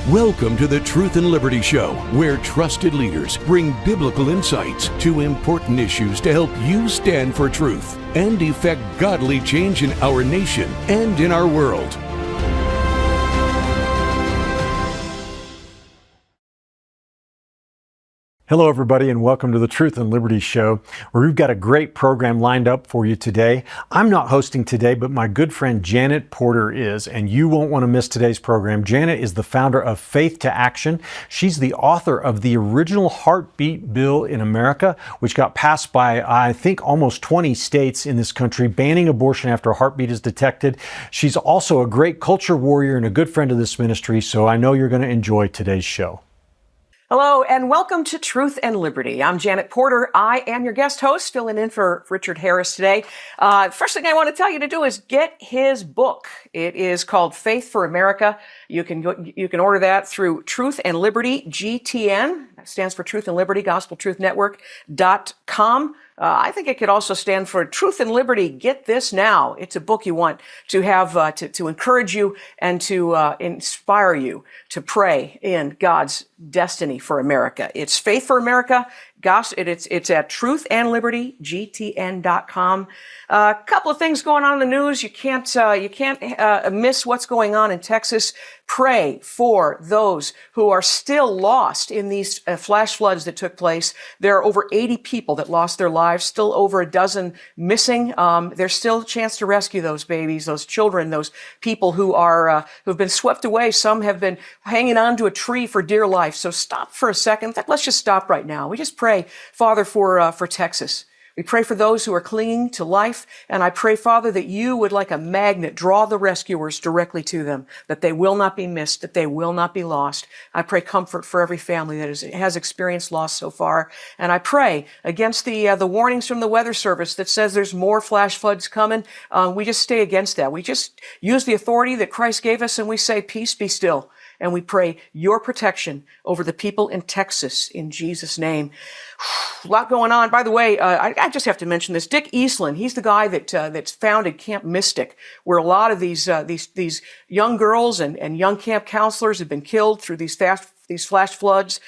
Welcome to the Truth and Liberty Show, where trusted leaders bring biblical insights to important issues to help you stand for truth and effect godly change in our nation and in our world. Hello, everybody, and welcome to the Truth and Liberty Show, where we've got a great program lined up for you today. I'm not hosting today, but my good friend Janet Porter is, and you won't want to miss today's program. Janet is the founder of Faith to Action. She's the author of the original heartbeat bill in America, which got passed by, I think, almost 20 states in this country, banning abortion after a heartbeat is detected. She's also a great culture warrior and a good friend of this ministry, so I know you're going to enjoy today's show. Hello and welcome to Truth and Liberty. I'm Janet Porter. I am your guest host, filling in for Richard Harris today. First thing I want to tell you to do is get his book. It is called Faith for America. You can order that through Truth and Liberty, GTN. That stands for Truth and Liberty, Gospel Truth Network.com. I think it could also stand for Truth and Liberty. Get this now. It's a book you want to have to encourage you and to inspire you to pray in God's destiny for America. It's Faith for America. It's at truthandlibertygtn.com. A couple of things going on in the news. You can't miss what's going on in Texas. Pray for those who are still lost in these flash floods that took place. There are over 80 people that lost their lives, still over a dozen missing. There's still a chance to rescue those babies, those children, those people who've been swept away. Some have been hanging on to a tree for dear life. So stop for a second. In fact, let's just stop right now. We just pray, Father, for Texas. We pray for those who are clinging to life, and I pray, Father, that you would, like a magnet, draw the rescuers directly to them, that they will not be missed, that they will not be lost. I pray comfort for every family that has experienced loss so far, and I pray against the warnings from the Weather Service that says there's more flash floods coming. We just stay against that. We just use the authority that Christ gave us, and we say, peace, be still. And we pray your protection over the people in Texas in Jesus' name. A lot going on. By the way, I just have to mention this. Dick Eastland, he's the guy that's founded Camp Mystic, where a lot of these young girls and young camp counselors have been killed through these flash floods.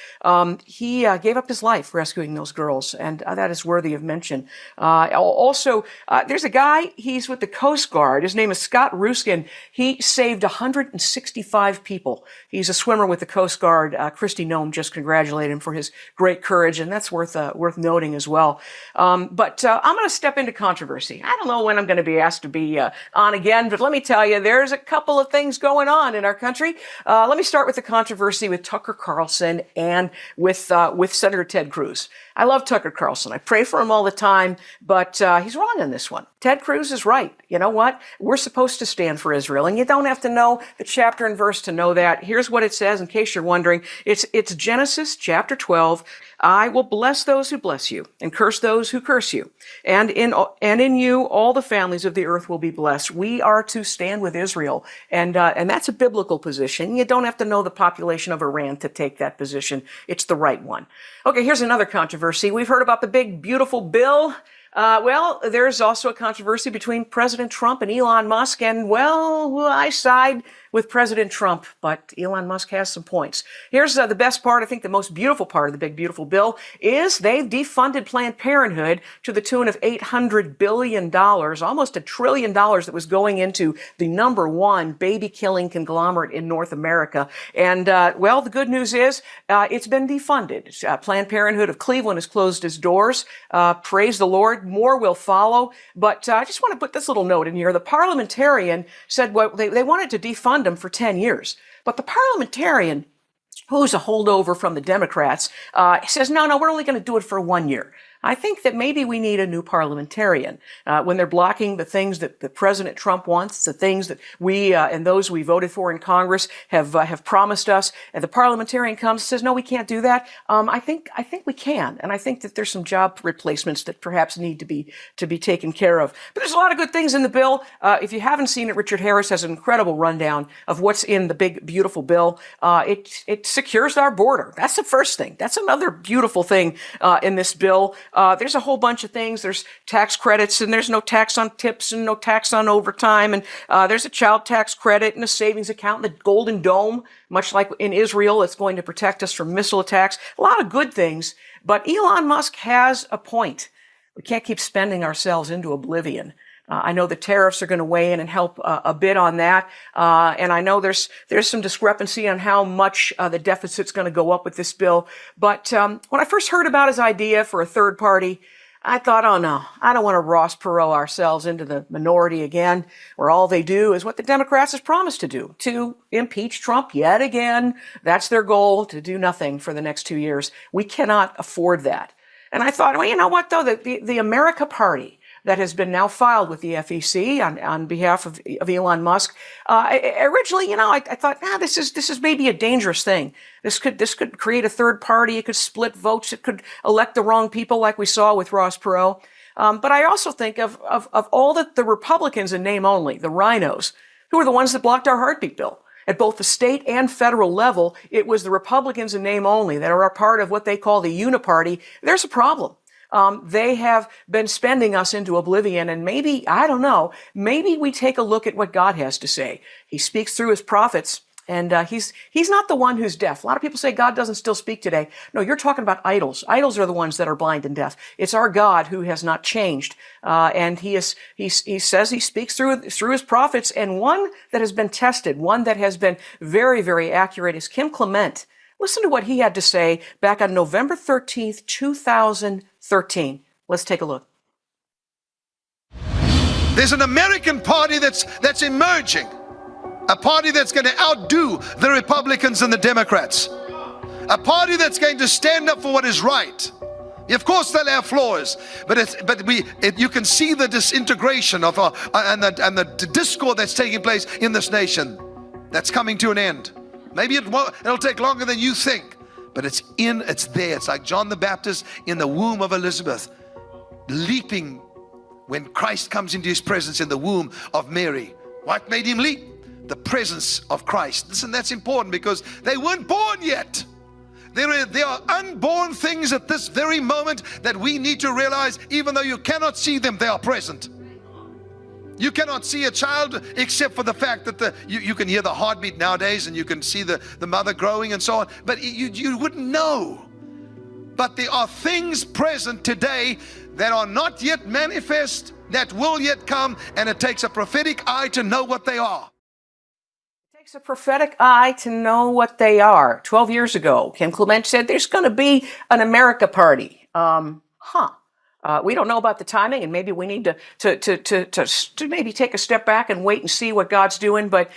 He gave up his life rescuing those girls, and that is worthy of mention. Also, there's a guy, he's with the Coast Guard. His name is Scott Ruskin. He saved 165 people. He's a swimmer with the Coast Guard. Kristi Hamrick just congratulated him for his great courage, and that's worth noting as well. But I'm going to step into controversy. I don't know when I'm going to be asked to be on again, but let me tell you, there's a couple of things going on in our country. Let me start with the controversy with Tucker Carlson and with Senator Ted Cruz. I love Tucker Carlson. I pray for him all the time, but he's wrong on this one. Ted Cruz is right. You know what? We're supposed to stand for Israel, and you don't have to know the chapter and verse to know that. Here's what it says, in case you're wondering. It's Genesis chapter 12. I will bless those who bless you, and curse those who curse you. And in you, all the families of the earth will be blessed. We are to stand with Israel, and that's a biblical position. You don't have to know the population of Iran to take that position. It's the right one. Okay, here's another controversy. We've heard about the big, beautiful bill. Well, there's also a controversy between President Trump and Elon Musk, and, well, I side with President Trump, but Elon Musk has some points. Here's the best part, I think the most beautiful part of the big, beautiful bill, is they've defunded Planned Parenthood to the tune of $800 billion, almost $1 trillion that was going into the number one baby-killing conglomerate in North America. And, well, the good news is it's been defunded. Planned Parenthood of Cleveland has closed its doors. Praise the Lord. More will follow. But I just want to put this little note in here. The parliamentarian said, well, they wanted to defund them for 10 years. But the parliamentarian, who's a holdover from the Democrats, says, no, we're only going to do it for 1 year. I think that maybe we need a new parliamentarian when they're blocking the things that President Trump wants, the things that we and those we voted for in Congress have promised us. And the parliamentarian comes and says, no, we can't do that. I think we can, and I think that there's some job replacements that perhaps need to be taken care of. But there's a lot of good things in the bill. If you haven't seen it, Richard Harris has an incredible rundown of what's in the big, beautiful bill. It secures our border. That's the first thing. That's another beautiful thing in this bill. There's a whole bunch of things. There's tax credits, and there's no tax on tips and no tax on overtime. And there's a child tax credit and a savings account, and the Golden Dome, much like in Israel, it's going to protect us from missile attacks. A lot of good things. But Elon Musk has a point. We can't keep spending ourselves into oblivion. I know the tariffs are going to weigh in and help a bit on that. And I know there's some discrepancy on how much the deficit's going to go up with this bill. But when I first heard about his idea for a third party, I thought, oh no, I don't want to Ross Perot ourselves into the minority again, where all they do is what the Democrats has promised to do, to impeach Trump yet again. That's their goal, to do nothing for the next 2 years. We cannot afford that. And I thought, well, you know what, though, the America Party that has been now filed with the FEC on behalf of Elon Musk. Originally, I thought, this is maybe a dangerous thing. This could create a third party. It could split votes. It could elect the wrong people, like we saw with Ross Perot. But I also think of all the Republicans in name only, the rhinos, who are the ones that blocked our heartbeat bill. At both the state and federal level, it was the Republicans in name only that are a part of what they call the uniparty. There's a problem. They have been spending us into oblivion, and maybe, I don't know, maybe we take a look at what God has to say. He speaks through his prophets, and he's not the one who's deaf. A lot of people say God doesn't still speak today. No, you're talking about idols. Idols are the ones that are blind and deaf. It's our God who has not changed, and he says he speaks through his prophets, and one that has been tested, one that has been very, very accurate is Kim Clement. Listen to what he had to say back on November 13th, 2013. Let's take a look. There's an American party that's emerging, a party that's going to outdo the Republicans and the Democrats, a party that's going to stand up for what is right. Of course, they'll have flaws, but you can see the disintegration of and the discord that's taking place in this nation. That's coming to an end. Maybe it'll take longer than you think, but it's there. It's like John the Baptist in the womb of Elizabeth, leaping when Christ comes into his presence in the womb of Mary. What made him leap? The presence of Christ. Listen, that's important because they weren't born yet. There are unborn things at this very moment that we need to realize, even though you cannot see them, they are present. You cannot see a child except for the fact that you can hear the heartbeat nowadays, and you can see the mother growing and so on, but you wouldn't know. But there are things present today that are not yet manifest, that will yet come, and it takes a prophetic eye to know what they are. It takes a prophetic eye to know what they are. 12 years ago, Kim Clement said there's going to be an America Party. We don't know about the timing, and maybe we need to maybe take a step back and wait and see what God's doing. But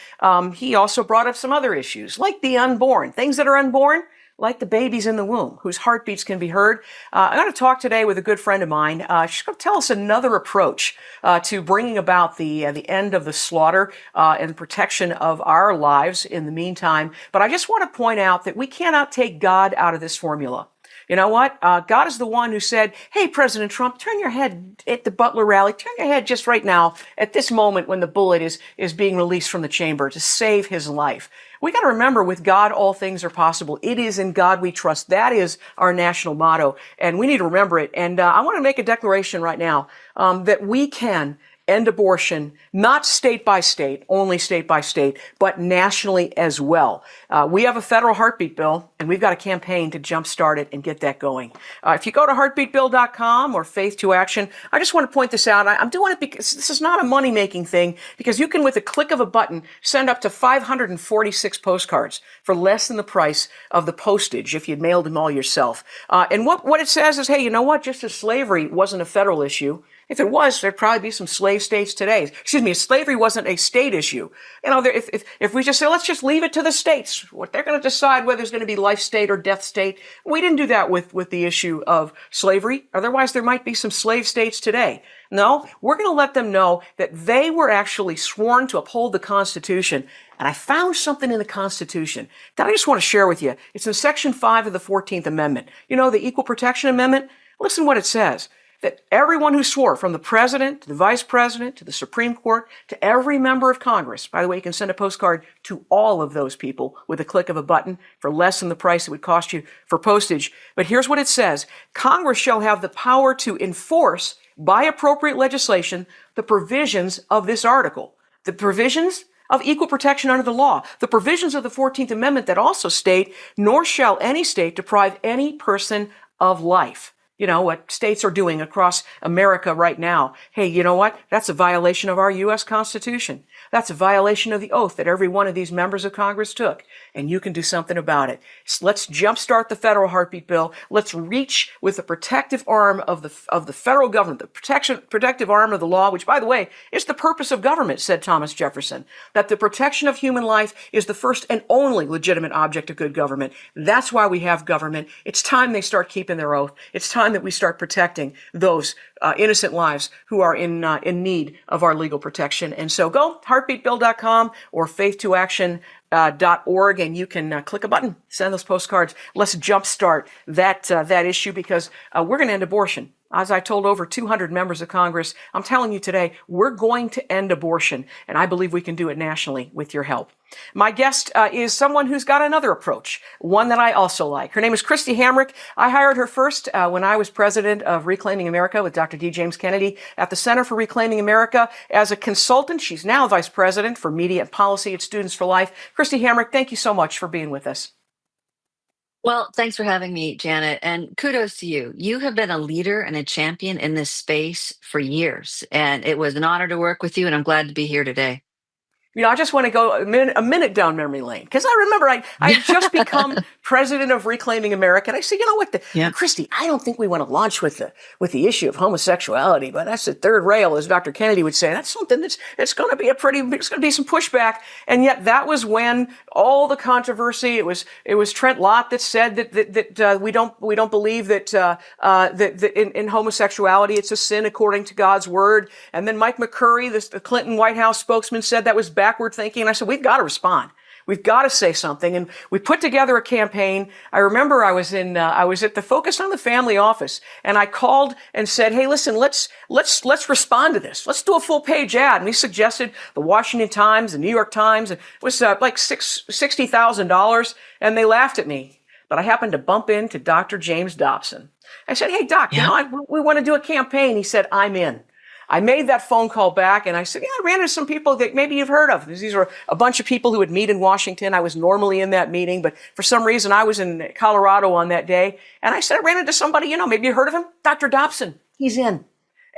he also brought up some other issues, like the unborn, things that are unborn, like the babies in the womb, whose heartbeats can be heard. I'm going to talk today with a good friend of mine. She's going to tell us another approach to bringing about the end of the slaughter and protection of our lives in the meantime. But I just want to point out that we cannot take God out of this formula. You know what? God is the one who said, hey, President Trump, turn your head at the Butler rally. Turn your head just right now at this moment when the bullet is being released from the chamber to save his life. We got to remember, with God, all things are possible. It is in God we trust. That is our national motto, and we need to remember it. And I want to make a declaration right now that we can end abortion, not state by state, only state by state, but nationally as well. We have a federal heartbeat bill, and we've got a campaign to jumpstart it and get that going. If you go to heartbeatbill.com or Faith to Action, I just want to point this out. I'm doing it because this is not a money-making thing, because you can, with a click of a button, send up to 546 postcards for less than the price of the postage if you'd mailed them all yourself. And what it says is, hey, you know what? Just as slavery wasn't a federal issue, if it was, there'd probably be some slave states today. Excuse me, if slavery wasn't a state issue. You know, if we just say, let's just leave it to the states, what they're going to decide whether there's going to be life state or death state. We didn't do that with the issue of slavery. Otherwise, there might be some slave states today. No, we're going to let them know that they were actually sworn to uphold the Constitution. And I found something in the Constitution that I just want to share with you. It's in Section 5 of the 14th Amendment. You know, the Equal Protection Amendment? Listen to what it says. that everyone who swore, from the president to the vice president to the Supreme Court to every member of Congress, by the way, you can send a postcard to all of those people with a click of a button for less than the price it would cost you for postage. But here's what it says. Congress shall have the power to enforce by appropriate legislation the provisions of this article. The provisions of equal protection under the law. The provisions of the 14th Amendment that also state, nor shall any state deprive any person of life. You know, what states are doing across America right now. Hey, you know what? That's a violation of our U.S. Constitution. That's a violation of the oath that every one of these members of Congress took. And you can do something about it. So let's jumpstart the federal heartbeat bill. Let's reach with the protective arm of the federal government, the protective arm of the law, which, by the way, is the purpose of government, said Thomas Jefferson, that the protection of human life is the first and only legitimate object of good government. That's why we have government. It's time they start keeping their oath. It's time that we start protecting those innocent lives who are in need of our legal protection. And so go heartbeatbill.com or faith2action.org, and you can click a button, send those postcards. Let's jumpstart that issue, because we're going to end abortion. As I told over 200 members of Congress, I'm telling you today, we're going to end abortion, and I believe we can do it nationally with your help. My guest is someone who's got another approach, one that I also like. Her name is Kristi Hamrick. I hired her first when I was president of Reclaiming America with Dr. D. James Kennedy at the Center for Reclaiming America as a consultant. She's now vice president for media and policy at Students for Life. Kristi Hamrick, thank you so much for being with us. Well, thanks for having me, Janet, and kudos to you. You have been a leader and a champion in this space for years, and it was an honor to work with you, and I'm glad to be here today. You know, I just want to go a minute down memory lane, because I remember I had just become president of Reclaiming America, and I said, you know what, Kristi, I don't think we want to launch with the issue of homosexuality, but that's the third rail, as Dr. Kennedy would say. That's something it's going to be it's going to be some pushback, and yet that was when all the controversy. It was Trent Lott that said that we don't believe that in homosexuality it's a sin according to God's word, and then Mike McCurry, the Clinton White House spokesman, said that was backward thinking. And I said, we've got to respond. We've got to say something. And we put together a campaign. I remember I was at the Focus on the Family office, and I called and said, hey, listen, let's respond to this. Let's do a full page ad. And we suggested the Washington Times, the New York Times. It was like $60,000. And they laughed at me. But I happened to bump into Dr. James Dobson. I said, hey, Doc, you know, we want to do a campaign. He said, I'm in. I made that phone call back, and I said, I ran into some people that maybe you've heard of. These were a bunch of people who would meet in Washington. I was normally in that meeting, but for some reason I was in Colorado on that day. And I said, I ran into somebody, you know, maybe you heard of him? Dr. Dobson. He's in.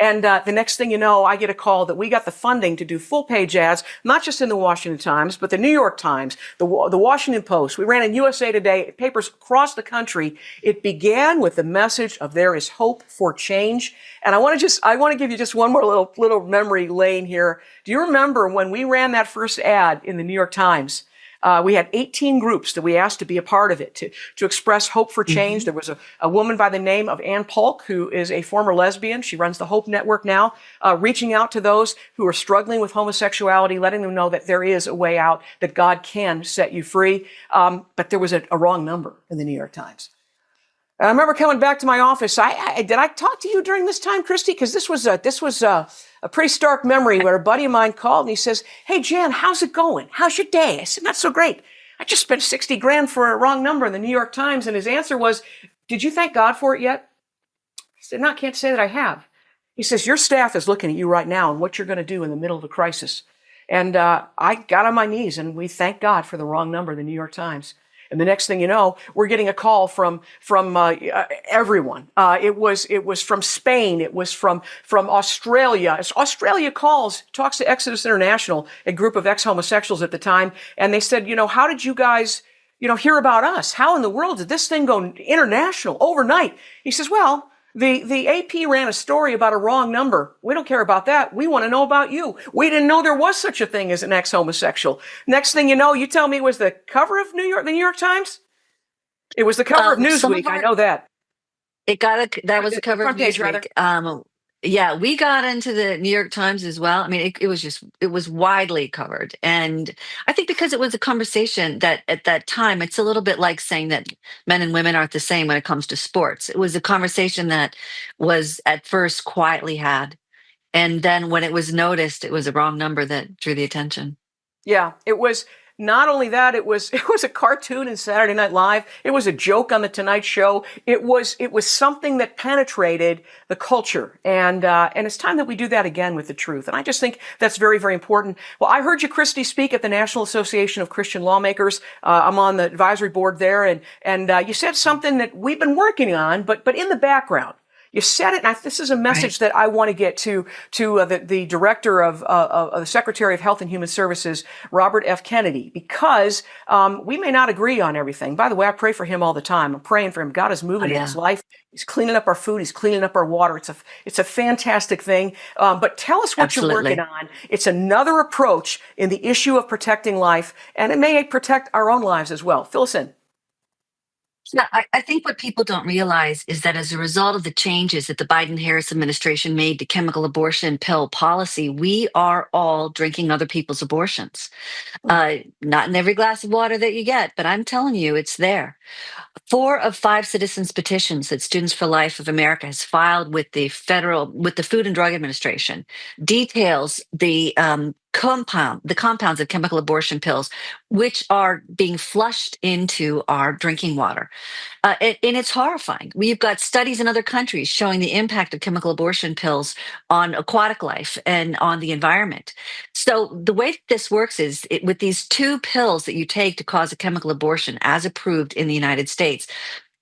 And the next thing you know, I get a call that we got the funding to do full-page ads, not just in the Washington Times, but the New York Times, the Washington Post. We ran in USA Today, papers across the country. It began with the message of there is hope for change. And I want to give you just one more little memory lane here. Do you remember when we ran that first ad in the New York Times? We had 18 groups that we asked to be a part of it, to express hope for change. There was a woman by the name of Ann Polk, who is a former lesbian. She runs the Hope Network now, reaching out to those who are struggling with homosexuality, letting them know that there is a way out, that God can set you free. But there was a wrong number in the New York Times. I remember coming back to my office. Did I talk to you during this time, Kristi? Because this was a pretty stark memory where a buddy of mine called and he says, hey, Jan, how's it going? How's your day? I said, not so great. I just spent $60,000 for a wrong number in the New York Times. And his answer was, did you thank God for it yet? I said, no, I can't say that I have. He says, your staff is looking at you right now and what you're going to do in the middle of a crisis. And I got on my knees and we thanked God for the wrong number in the New York Times. And the next thing you know, we're getting a call from everyone. It was from Spain. It was from Australia. As Australia talks to Exodus International, a group of ex-homosexuals at the time, and they said, you know, how did you guys, you know, hear about us? How in the world did this thing go international overnight? He says, well, the AP ran a story about a wrong number. We don't care about that. We want to know about you. We didn't know there was such a thing as an ex-homosexual. Next thing you know, you tell me it was the cover of the New York Times? It was the cover of Newsweek. I know that. That was the cover of Front page, Newsweek. Yeah, we got into the New York Times as well. I mean, it was widely covered. And I think because it was a conversation that at that time, it's a little bit like saying that men and women aren't the same when it comes to sports. It was a conversation that was at first quietly had. And then when it was noticed, it was a wrong number that drew the attention. Yeah, it was not only that, it was a cartoon in Saturday Night Live. It was a joke on the Tonight Show. It was something that penetrated the culture, and it's time that we do that again with the truth. And I just think that's very, very important. Well, I heard you, Kristi, speak at the National Association of Christian Lawmakers. I'm on the advisory board there, and you said something that we've been working on, but in the background. You said it, and this is a message that I want to get to the director of the Secretary of Health and Human Services, Robert F. Kennedy, because we may not agree on everything. By the way, I pray for him all the time. I'm praying for him. God is moving in his life. He's cleaning up our food. He's cleaning up our water. It's a fantastic thing. But tell us what you're working on. It's another approach in the issue of protecting life, and it may protect our own lives as well. Fill us in. Yeah, I think what people don't realize is that as a result of the changes that the Biden-Harris administration made to chemical abortion pill policy, we are all drinking other people's abortions. Not in every glass of water that you get, but I'm telling you, it's there. 4 of 5 citizens petitions that Students for Life of America has filed with the Food and Drug Administration details the compounds of chemical abortion pills, which are being flushed into our drinking water. And it's horrifying. We've got studies in other countries showing the impact of chemical abortion pills on aquatic life and on the environment. So the way that this works is with these 2 pills that you take to cause a chemical abortion, as approved in the United States.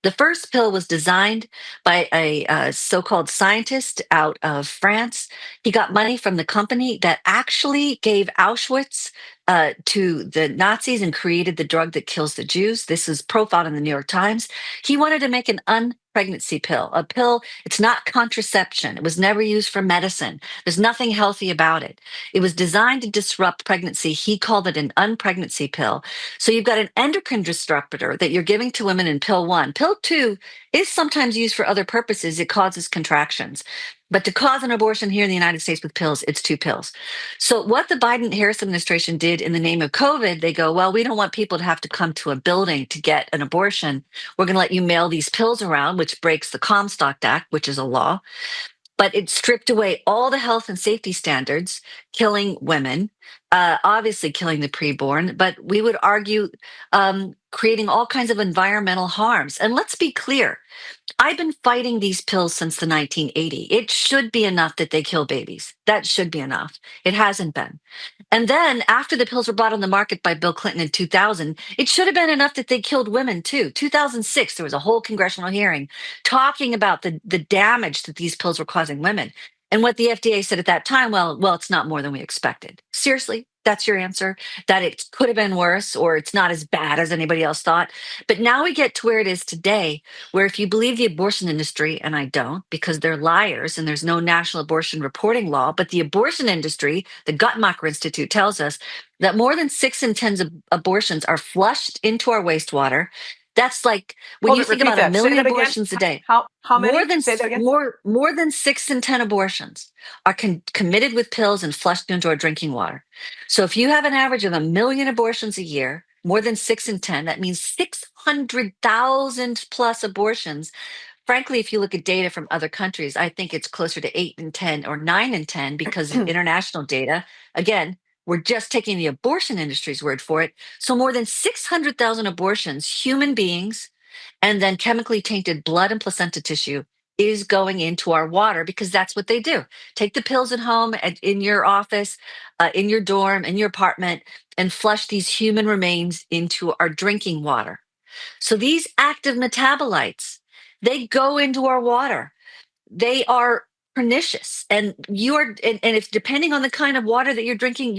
The first pill was designed by a so-called scientist out of France. He got money from the company that actually gave Auschwitz to the Nazis and created the drug that kills the Jews. This is profiled in the New York Times. He wanted to make an unpregnancy pill, a pill. It's not contraception. It was never used for medicine. There's nothing healthy about it. It was designed to disrupt pregnancy. He called it an unpregnancy pill. So you've got an endocrine disruptor that you're giving to women in pill 1. Pill 2 is sometimes used for other purposes. It causes contractions. But to cause an abortion here in the United States with pills, it's 2 pills. So what the Biden-Harris administration did in the name of COVID, they go, well, we don't want people to have to come to a building to get an abortion. We're going to let you mail these pills around, which breaks the Comstock Act, which is a law. But it stripped away all the health and safety standards, killing women, obviously killing the preborn, but we would argue creating all kinds of environmental harms. And let's be clear, I've been fighting these pills since the 1980s. It should be enough that they kill babies. That should be enough. It hasn't been. And then after the pills were brought on the market by Bill Clinton in 2000, it should have been enough that they killed women too. 2006, there was a whole congressional hearing talking about the damage that these pills were causing women. And what the FDA said at that time, well, it's not more than we expected. Seriously, that's your answer? That it could have been worse or it's not as bad as anybody else thought. But now we get to where it is today, where if you believe the abortion industry, and I don't because they're liars and there's no national abortion reporting law, but the abortion industry, the Guttmacher Institute tells us that more than 6 in 10 abortions are flushed into our wastewater. That's like when you think about a million abortions a day. How many? Say that again. More than 6 in 10 abortions are committed with pills and flushed into our drinking water. So if you have an average of 1 million abortions a year, more than 6 in 10, that means 600,000 plus abortions. Frankly, if you look at data from other countries, I think it's closer to 8 in 10 or 9 in 10 because of international data. Again, we're just taking the abortion industry's word for it. So more than 600,000 abortions, human beings, and then chemically tainted blood and placenta tissue is going into our water because that's what they do. Take the pills at home, in your office, in your dorm, in your apartment, and flush these human remains into our drinking water. So these active metabolites, they go into our water. They are pernicious, and if depending on the kind of water that you're drinking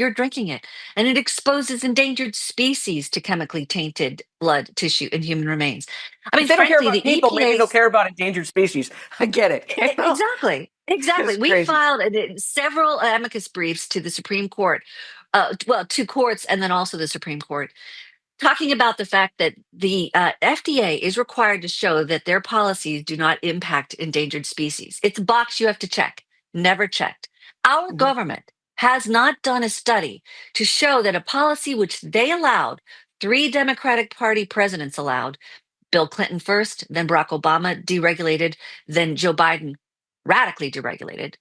it, and it exposes endangered species to chemically tainted blood, tissue, and human remains. I mean, if they don't frankly, care about the people, EPA maybe they don't care about endangered species. I get it. Exactly. We filed several amicus briefs to the Supreme Court, 2 courts, and then also the Supreme Court, talking about the fact that the FDA is required to show that their policies do not impact endangered species. It's a box you have to check. never checked. Our government has not done a study to show that a policy which they allowed, 3 Democratic Party presidents allowed, Bill Clinton first, then Barack Obama deregulated, then Joe Biden radically deregulated.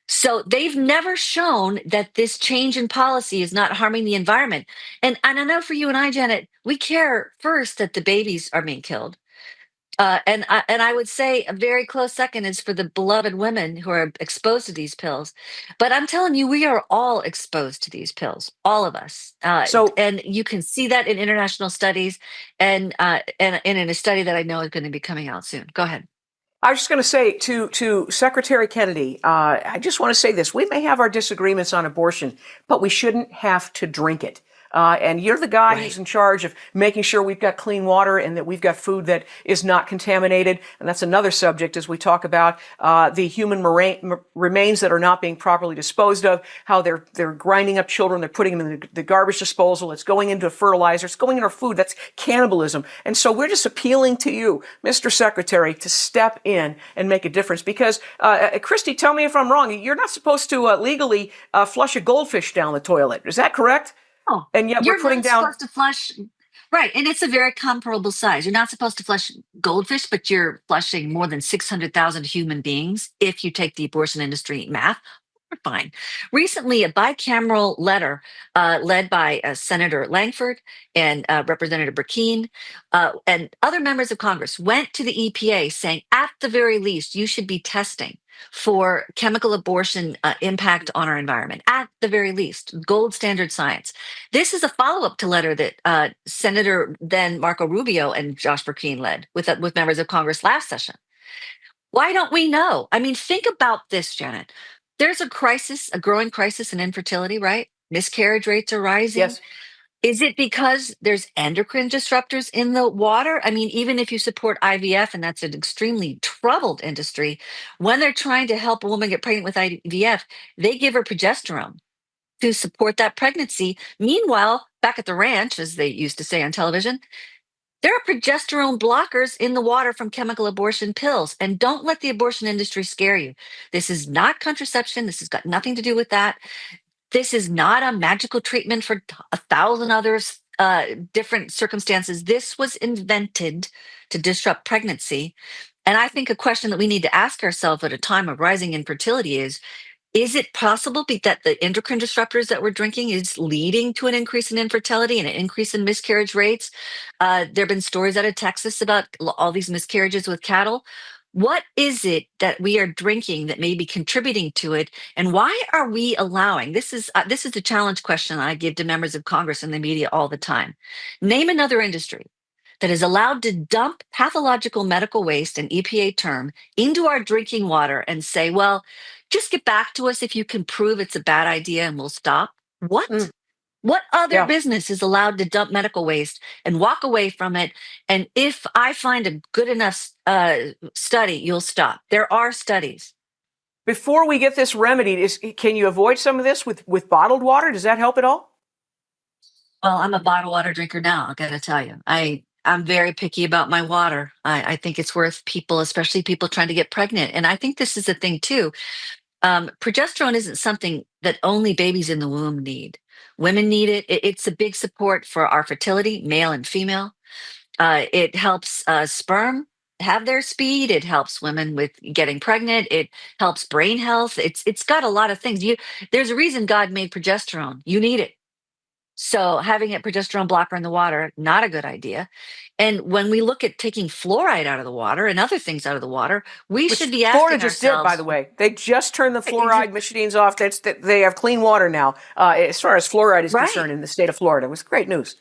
So they've never shown that this change in policy is not harming the environment. And I know for you and I, Janet, we care first that the babies are being killed. And I would say a very close second is for the beloved women who are exposed to these pills. But I'm telling you, we are all exposed to these pills, all of us. So And you can see that in international studies, and in a study that I know is going to be coming out soon. Go ahead. I was just going to say to Secretary Kennedy, I just want to say this. We may have our disagreements on abortion, but we shouldn't have to drink it. And you're the guy who's in charge of making sure we've got clean water and that we've got food that is not contaminated. And that's another subject as we talk about the human remains that are not being properly disposed of, how they're grinding up children, they're putting them in the garbage disposal, it's going into fertilizer, it's going in our food. That's cannibalism. And so we're just appealing to you, Mr. Secretary, to step in and make a difference. Because, Kristi, tell me if I'm wrong, you're not supposed to legally flush a goldfish down the toilet. Is that correct? Oh, And yet you're we're putting not down. supposed to flush. Right. And it's a very comparable size. You're not supposed to flush goldfish, but you're flushing more than 600,000 human beings if you take the abortion industry math. We're fine. Recently, a bicameral letter led by Senator Langford and Representative Burkeen and other members of Congress went to the EPA saying, at the very least, you should be testing for chemical abortion impact on our environment. At the very least, gold standard science. This is a follow-up to letter that Senator then Marco Rubio and Josh Burkeen led with members of Congress last session. Why don't we know? I mean, think about this, Janet. There's a crisis, a growing crisis in infertility, right? Miscarriage rates are rising. Yes. Is it because there's endocrine disruptors in the water? I mean, even if you support IVF, and that's an extremely troubled industry, when they're trying to help a woman get pregnant with IVF, they give her progesterone to support that pregnancy. Meanwhile, back at the ranch, as they used to say on television, there are progesterone blockers in the water from chemical abortion pills. And don't let the abortion industry scare you. This is not contraception. This has got nothing to do with that. This is not a magical treatment for 1,000 others, different circumstances. This was invented to disrupt pregnancy. And I think a question that we need to ask ourselves at a time of rising infertility is it possible that the endocrine disruptors that we're drinking is leading to an increase in infertility and an increase in miscarriage rates? There have been stories out of Texas about all these miscarriages with cattle. What is it that we are drinking that may be contributing to it? And why are we allowing, this is the challenge question I give to members of Congress and the media all the time. Name another industry that is allowed to dump pathological medical waste, an EPA term, into our drinking water and say, well, just get back to us if you can prove it's a bad idea and we'll stop. What? What other Yeah. business is allowed to dump medical waste and walk away from it? And if I find a good enough study, you'll stop. There are studies. Before we get this remedied, can you avoid some of this with bottled water? Does that help at all? Well, I'm a bottled water drinker now, I gotta tell you. I'm very picky about my water. I think it's worth people, especially people trying to get pregnant. And I think this is the thing too. Progesterone isn't something that only babies in the womb need. Women need it. It's a big support for our fertility, male and female. It helps sperm have their speed. It helps women with getting pregnant. It helps brain health. It's got a lot of things. There's a reason God made progesterone. You need it. So having a progesterone blocker in the water, not a good idea. And when we look at taking fluoride out of the water and other things out of the water, we Which should be asking Florida just ourselves. did, by the way. They just turned the fluoride machines off. They have clean water now, as far as fluoride is concerned in the state of Florida. It was great news.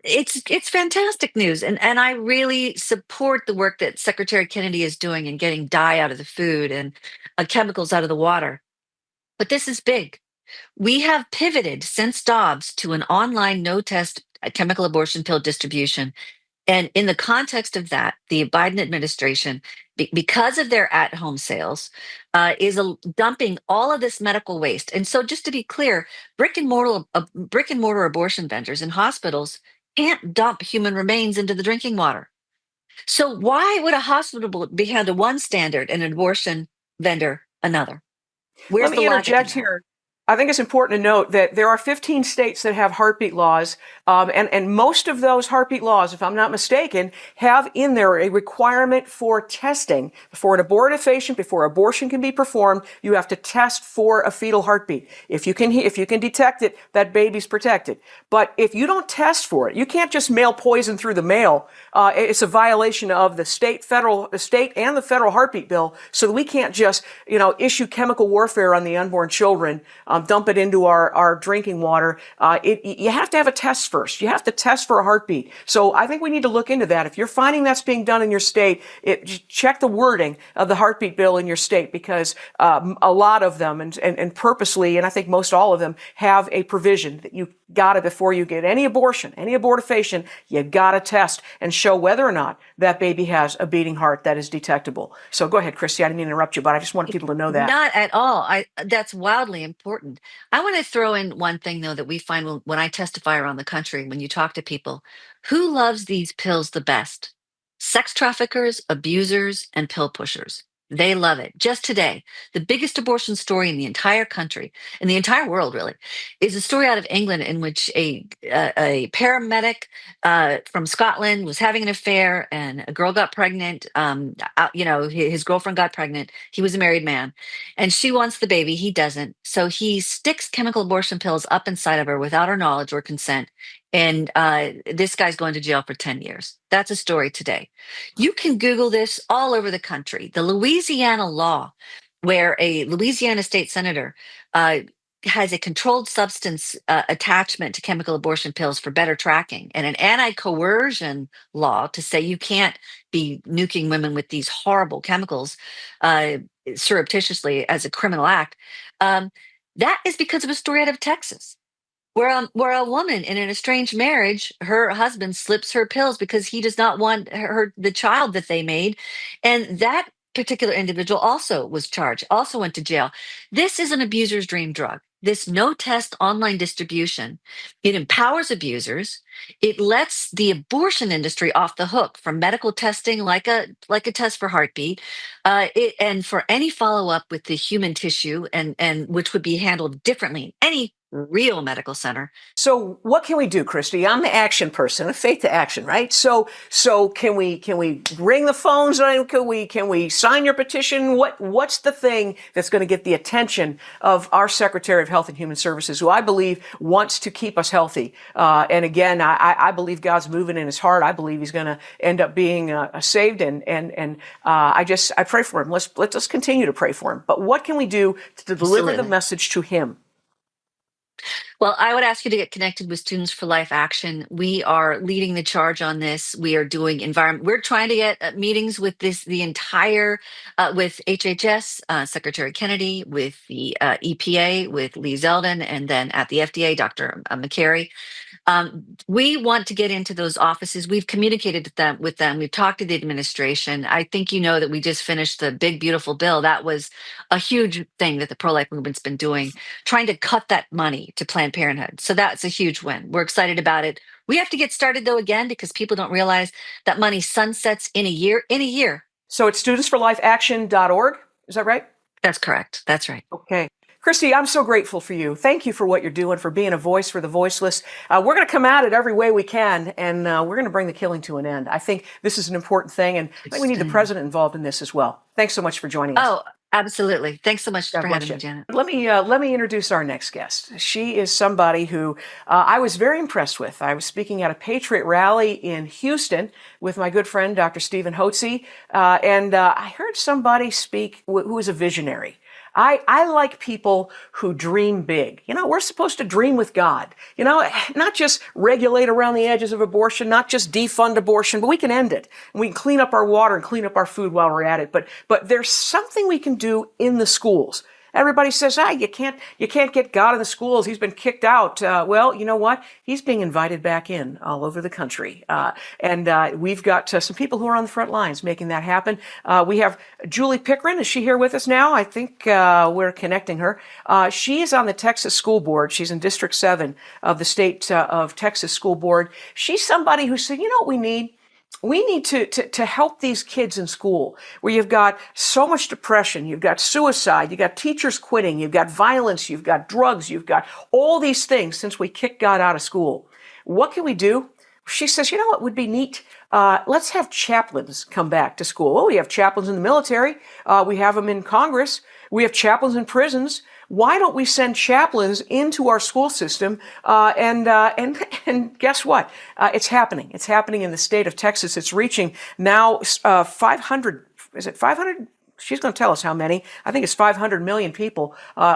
It's fantastic news. And I really support the work that Secretary Kennedy is doing in getting dye out of the food and chemicals out of the water. But this is big. We have pivoted since Dobbs to an online no-test chemical abortion pill distribution. And in the context of that, the Biden administration, because of their at-home sales, is dumping all of this medical waste. And so, just to be clear, brick and mortar abortion vendors and hospitals can't dump human remains into the drinking water. So, why would a hospital be held to one standard and an abortion vendor another? Where's Let the me logic in interject that? here. I think it's important to note that there are 15 states that have heartbeat laws, and most of those heartbeat laws, if I'm not mistaken, have in there a requirement for testing. For an abortifacient, before abortion can be performed, you have to test for a fetal heartbeat. If you can detect it, that baby's protected. But if you don't test for it, you can't just mail poison through the mail. It's a violation of the state and the federal heartbeat bill, so that we can't just, issue chemical warfare on the unborn children, dump it into our drinking water. You have to have a test first. You have to test for a heartbeat. So I think we need to look into that. If you're finding that's being done in your state, check the wording of the heartbeat bill in your state, because a lot of them, and purposely, and I think most all of them, have a provision that you gotta, before you get any abortion, any abortifacient, you gotta test and show whether or not that baby has a beating heart that is detectable. So go ahead, Kristi. I didn't mean to interrupt you, but I just wanted people to know that. Not at all. That's wildly important. I want to throw in one thing though that we find when I testify around the country, when you talk to people, who loves these pills the best? Sex traffickers, abusers, and pill pushers. They love it. Just today, the biggest abortion story in the entire country, in the entire world, really, is a story out of England in which a paramedic from Scotland was having an affair, and a girl got pregnant. His girlfriend got pregnant. He was a married man, and she wants the baby. He doesn't. So he sticks chemical abortion pills up inside of her without her knowledge or consent. And this guy's going to jail for 10 years. That's a story today. You can Google this all over the country. The Louisiana law, where a Louisiana state senator has a controlled substance attachment to chemical abortion pills for better tracking, and an anti-coercion law to say you can't be nuking women with these horrible chemicals surreptitiously as a criminal act. That is because of a story out of Texas, where a woman in an estranged marriage, her husband slips her pills because he does not want the child that they made, and that particular individual also was charged, also went to jail. This is an abuser's dream drug. This no test online distribution, it empowers abusers. It lets the abortion industry off the hook from medical testing, like a test for heartbeat, and for any follow up with the human tissue, and which would be handled differently in any real medical center. So what can we do, Kristi? I'm the action person, a faith to action, right? So can we ring the phones? Can we sign your petition? What's the thing that's going to get the attention of our Secretary of Health and Human Services, who I believe wants to keep us healthy? And again, I believe God's moving in his heart. I believe he's going to end up being saved, and I pray for him. Let's continue to pray for him. But what can we do to deliver Absolutely. the message to him? Well, I would ask you to get connected with Students for Life Action. We are leading the charge on this. We are doing environment. We're trying to get meetings with the entire, with HHS, Secretary Kennedy, with the EPA, with Lee Zeldin, and then at the FDA, Dr. McCary. We want to get into those offices. We've communicated with them. We've talked to the administration. I think you know that we just finished the big, beautiful bill. That was a huge thing that the pro-life movement's been doing, trying to cut that money to Planned Parenthood. So that's a huge win. We're excited about it. We have to get started though, again, because people don't realize that money sunsets in a year. So it's studentsforlifeaction.org. Is that right? That's correct. That's right. Okay. Kristi, I'm so grateful for you. Thank you for what you're doing, for being a voice for the voiceless. We're going to come at it every way we can, and we're going to bring the killing to an end. I think this is an important thing, and I think we need the president involved in this as well. Thanks so much for joining us. Oh, absolutely. Thanks so much for having me, Janet. Let me introduce our next guest. She is somebody who I was very impressed with. I was speaking at a Patriot rally in Houston with my good friend, Dr. Stephen Hotze, and I heard somebody speak who is a visionary. I like people who dream big. We're supposed to dream with God. Not just regulate around the edges of abortion, not just defund abortion, but we can end it. And we can clean up our water and clean up our food while we're at it. But there's something we can do in the schools. Everybody says, you can't get God in the schools. He's been kicked out. Well, you know what? He's being invited back in all over the country. And we've got some people who are on the front lines making that happen. We have Julie Pickren. Is she here with us now? I think we're connecting her. She is on the Texas School Board. She's in District 7 of the state of Texas School Board. She's somebody who said, you know what we need? we need to help these kids in school where you've got so much depression, you've got suicide, you've got teachers quitting, you've got violence, you've got drugs, you've got all these things since we kicked God out of school. What can we do? She says, you know what would be neat? Let's have chaplains come back to school. Well, we have chaplains in the military. We have them in Congress. We have chaplains in prisons. Why don't we send chaplains into our school system? And guess what? It's happening. It's happening in the state of Texas. It's reaching now 500. Is it 500? She's going to tell us how many. I think it's 500 million people,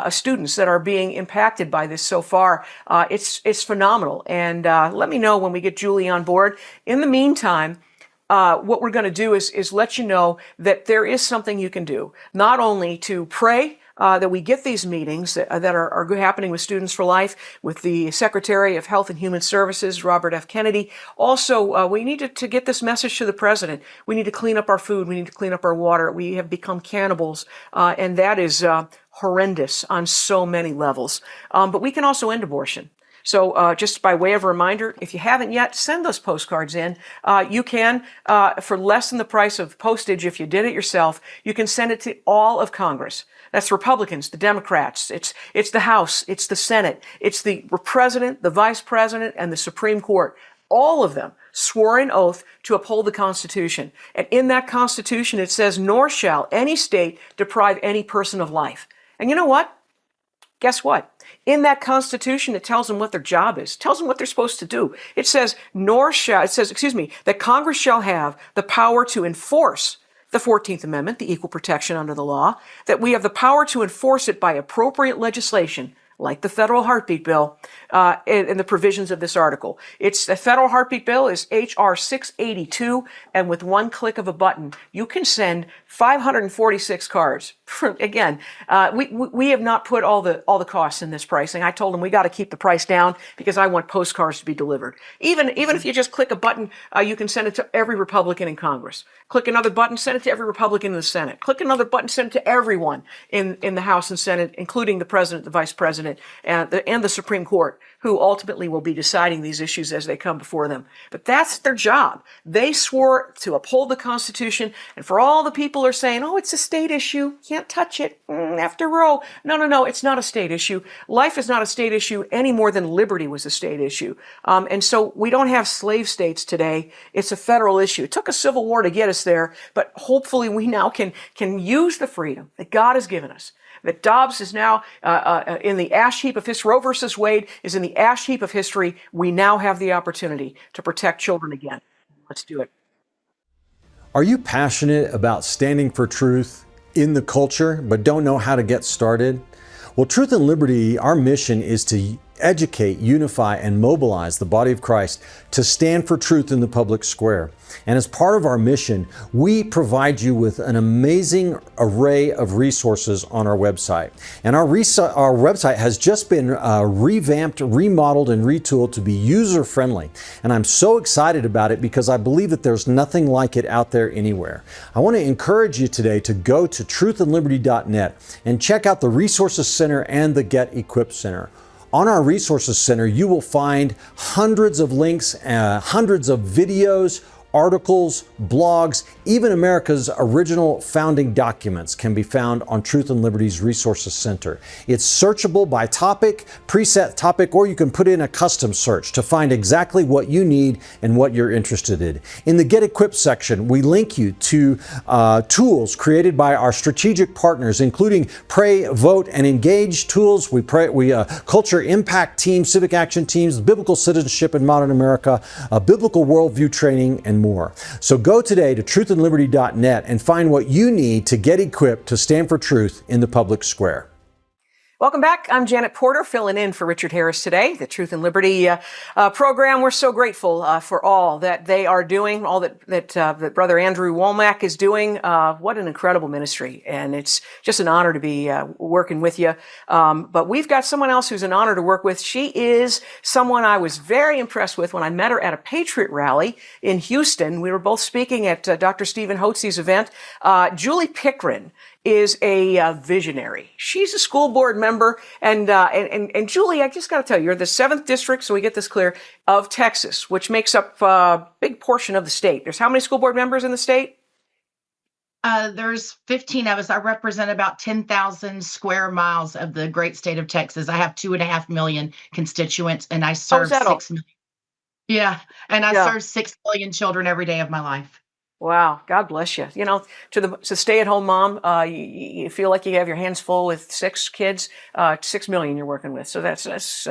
students that are being impacted by this so far. It's phenomenal. And let me know when we get Julie on board. In the meantime, what we're going to do is let you know that there is something you can do, not only to pray that we get these meetings that are happening with Students for Life, with the Secretary of Health and Human Services, Robert F. Kennedy. Also, we need to get this message to the President. We need to clean up our food. We need to clean up our water. We have become cannibals, and that is horrendous on so many levels. But we can also end abortion. So just by way of a reminder, if you haven't yet, send those postcards in. You can, for less than the price of postage, if you did it yourself, you can send it to all of Congress. That's Republicans, the Democrats, it's the House, it's the Senate, it's the President, the Vice President, and the Supreme Court. All of them swore an oath to uphold the Constitution. And in that Constitution, it says, nor shall any state deprive any person of life. And you know what? Guess what? In that Constitution, it tells them what their job is, tells them what they're supposed to do. It says, that Congress shall have the power to enforce the 14th Amendment, the equal protection under the law, that we have the power to enforce it by appropriate legislation, like the federal heartbeat bill, and the provisions of this article. The federal heartbeat bill is H.R. 682, and with one click of a button, you can send 546 cards. Again, we have not put all the costs in this pricing. I told them we got to keep the price down because I want postcards to be delivered. Even if you just click a button, you can send it to every Republican in Congress. Click another button, send it to every Republican in the Senate. Click another button, send it to everyone in the House and Senate, including the President, the Vice President, and the Supreme Court, who ultimately will be deciding these issues as they come before them. But that's their job. They swore to uphold the Constitution, and for all the people who are saying, oh, it's a state issue, can't touch it, after Roe. No, it's not a state issue. Life is not a state issue any more than liberty was a state issue. And so we don't have slave states today. It's a federal issue. It took a civil war to get us there, but hopefully we now can use the freedom that God has given us. That Dobbs is now in the ash heap of history. Roe versus Wade is in the ash heap of history. We now have the opportunity to protect children again. Let's do it. Are you passionate about standing for truth in the culture, but don't know how to get started? Well, Truth and Liberty, our mission is to educate, unify, and mobilize the body of Christ to stand for truth in the public square. And as part of our mission, we provide you with an amazing array of resources on our website. And our website has just been revamped, remodeled, and retooled to be user-friendly. And I'm so excited about it because I believe that there's nothing like it out there anywhere. I want to encourage you today to go to truthandliberty.net and check out the Resources Center and the Get Equipped Center. On our Resources Center, you will find hundreds of links, hundreds of videos, articles, blogs, even America's original founding documents can be found on Truth and Liberty's Resources Center. It's searchable by topic, preset topic, or you can put in a custom search to find exactly what you need and what you're interested in. In the Get Equipped section, we link you to tools created by our strategic partners, including Pray, Vote, and Engage tools. We culture impact teams, civic action teams, biblical citizenship in modern America, biblical worldview training, and more. So go today to truthandliberty.net and find what you need to get equipped to stand for truth in the public square. Welcome back. I'm Janet Porter, filling in for Richard Harris today, the Truth and Liberty program. We're so grateful for all that they are doing, all that Brother Andrew Womack is doing. What an incredible ministry, and it's just an honor to be working with you. But we've got someone else who's an honor to work with. She is someone I was very impressed with when I met her at a Patriot rally in Houston. We were both speaking at Dr. Stephen Hotze's event. Julie Pickren is a visionary. She's a school board member, and Julie, I just got to tell you, you're the 7th district, so we get this clear, of Texas, which makes up a big portion of the state. There's how many school board members in the state? There's 15 of us. I represent about 10,000 square miles of the great state of Texas. I have 2.5 million constituents, and I serve that all? 6 million. Yeah, and I serve 6 million children every day of my life. Wow, God bless you. You know, to stay-at-home mom, you feel like you have your hands full with 6 kids, 6 million you're working with. So that's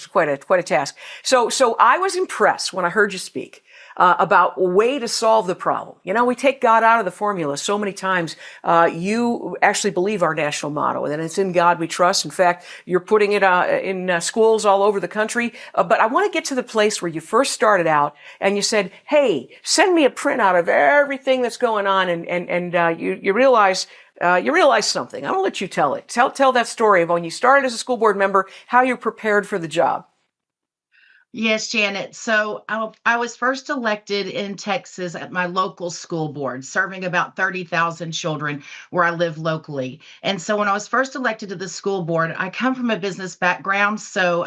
quite a task. So I was impressed when I heard you speak about a way to solve the problem. You know, we take God out of the formula so many times. You actually believe our national motto, and it's in God we trust. In fact, you're putting it in schools all over the country. But I want to get to the place where you first started out and you said, hey, send me a printout of everything that's going on. And you realize something. I'm going to let you tell it. Tell that story of when you started as a school board member, how you prepared for the job. Yes, Janet. So I was first elected in Texas at my local school board, serving about 30,000 children where I live locally. And so when I was first elected to the school board, I come from a business background. So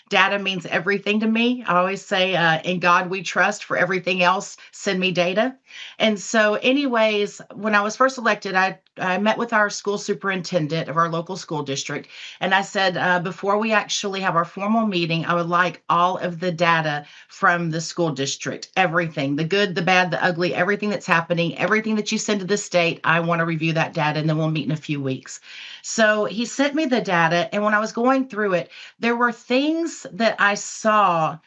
data means everything to me. I always say, in God we trust. For everything else, send me data. And so anyways, when I was first elected, I met with our school superintendent of our local school district. And I said, before we actually have our formal meeting, I would like all of the data from the school district, everything, the good, the bad, the ugly, everything that's happening, everything that you send to the state. I want to review that data, and then we'll meet in a few weeks. So he sent me the data. And when I was going through it, there were things that I saw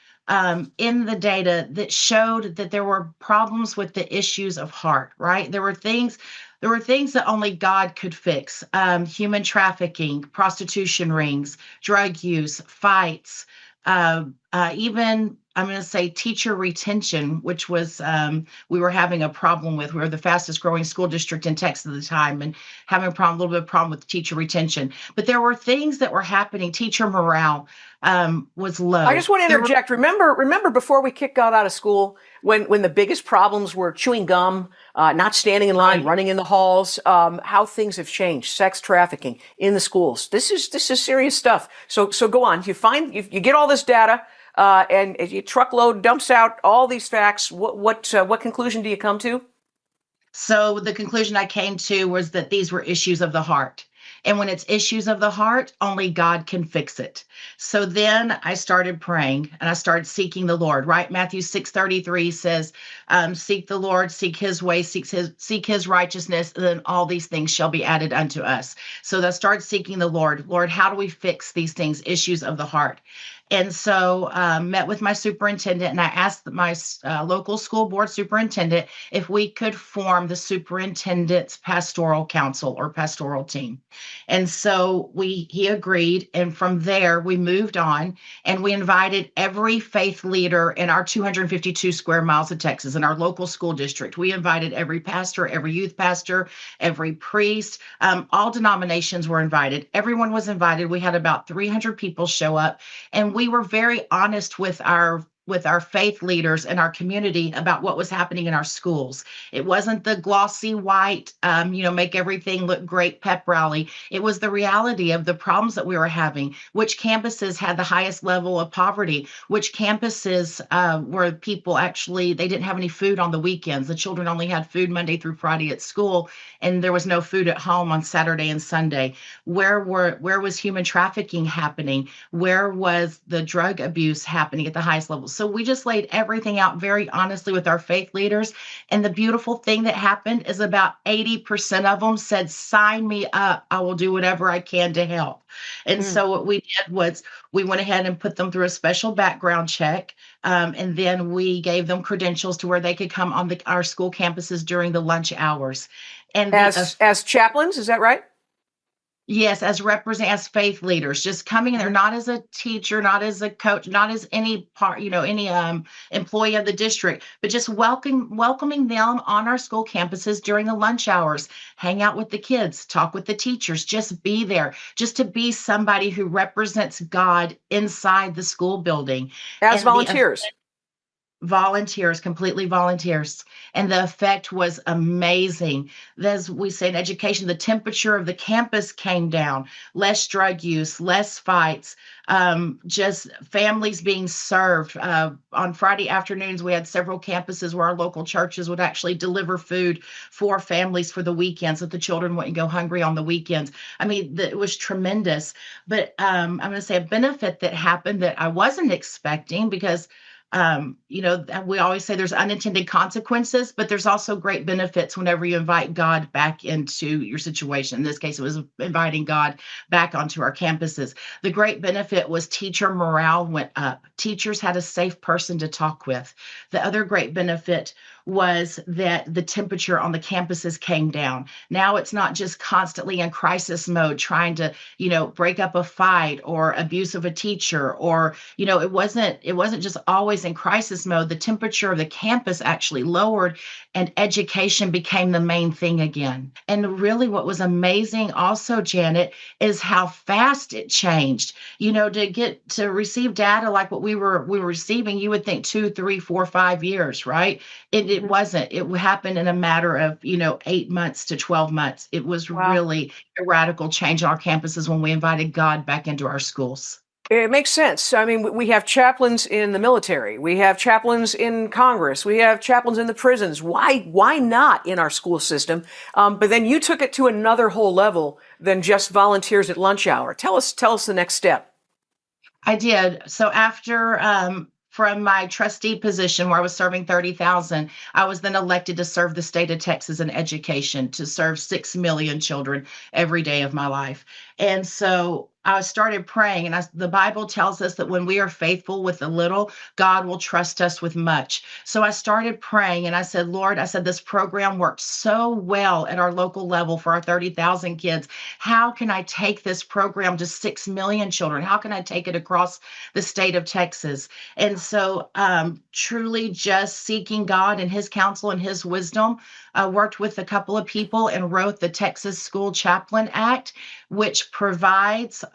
in the data that showed that there were problems with the issues of heart, right? There were things that only God could fix. Human trafficking, prostitution rings, drug use, fights, even I'm going to say teacher retention, which was we were having a problem with. We were the fastest growing school district in Texas at the time, and having a little bit of problem with teacher retention. But there were things that were happening. Teacher morale was low. I just want to interject. Remember before we kicked God out of school, when the biggest problems were chewing gum, not standing in line, running in the halls, how things have changed, sex trafficking in the schools. This is serious stuff. So go on. You get all this data, and your truckload dumps out all these facts. What conclusion do you come to? So the conclusion I came to was that these were issues of the heart. And when it's issues of the heart, only God can fix it. So then I started praying and I started seeking the Lord, right? Matthew 6:33 says, seek the Lord, seek his way, seek his righteousness, and then all these things shall be added unto us. So I started seeking the Lord. Lord, how do we fix these things, issues of the heart? And so met with my superintendent, and I asked my local school board superintendent if we could form the superintendent's pastoral council or pastoral team. And so he agreed. And from there, we moved on and we invited every faith leader in our 252 square miles of Texas, in our local school district. We invited every pastor, every youth pastor, every priest, all denominations were invited. Everyone was invited. We had about 300 people show up, and we were very honest with our faith leaders and our community about what was happening in our schools. It wasn't the glossy white, make everything look great pep rally. It was the reality of the problems that we were having. Which campuses had the highest level of poverty? Which campuses where people actually, they didn't have any food on the weekends. The children only had food Monday through Friday at school, and there was no food at home on Saturday and Sunday. Where was human trafficking happening? Where was the drug abuse happening at the highest level? So we just laid everything out very honestly with our faith leaders. And the beautiful thing that happened is about 80% of them said, sign me up. I will do whatever I can to help. And so what we did was we went ahead and put them through a special background check. And then we gave them credentials to where they could come on our school campuses during the lunch hours. And as chaplains, is that right? Yes, as faith leaders, just coming in there, not as a teacher, not as a coach, not as any part, any employee of the district, but just welcoming them on our school campuses during the lunch hours, hang out with the kids, talk with the teachers, just be there, just to be somebody who represents God inside the school building. As volunteers. volunteers, completely volunteers. And the effect was amazing. As we say in education, the temperature of the campus came down, less drug use, less fights, just families being served. On Friday afternoons, we had several campuses where our local churches would actually deliver food for families for the weekends so that the children wouldn't go hungry on the weekends. I mean, it was tremendous. But I'm going to say a benefit that happened that I wasn't expecting because we always say there's unintended consequences, but there's also great benefits whenever you invite God back into your situation. In this case, it was inviting God back onto our campuses. The great benefit was teacher morale went up. Teachers had a safe person to talk with. The other great benefit was that the temperature on the campuses came down. Now it's not just constantly in crisis mode trying to, break up a fight or abuse of a teacher or, it wasn't just always in crisis mode. The temperature of the campus actually lowered and education became the main thing again. And really what was amazing also, Janet, is how fast it changed. To receive data like what we were receiving, you would think 2, 3, 4, 5 years, right? It wasn't. It happened in a matter of, 8 months to 12 months. It was Wow. really a radical change on our campuses when we invited God back into our schools. It makes sense. I mean, we have chaplains in the military. We have chaplains in Congress. We have chaplains in the prisons. Why not in our school system? But then you took it to another whole level than just volunteers at lunch hour. Tell us the next step. I did. So after from my trustee position where I was serving 30,000, I was then elected to serve the state of Texas in education, to serve 6 million children every day of my life. And so I started praying, and the Bible tells us that when we are faithful with a little, God will trust us with much. So I started praying, and I said, Lord, this program worked so well at our local level for our 30,000 kids. How can I take this program to 6 million children? How can I take it across the state of Texas? And so truly just seeking God and his counsel and his wisdom, worked with a couple of people and wrote the Texas School Chaplain Act, which provides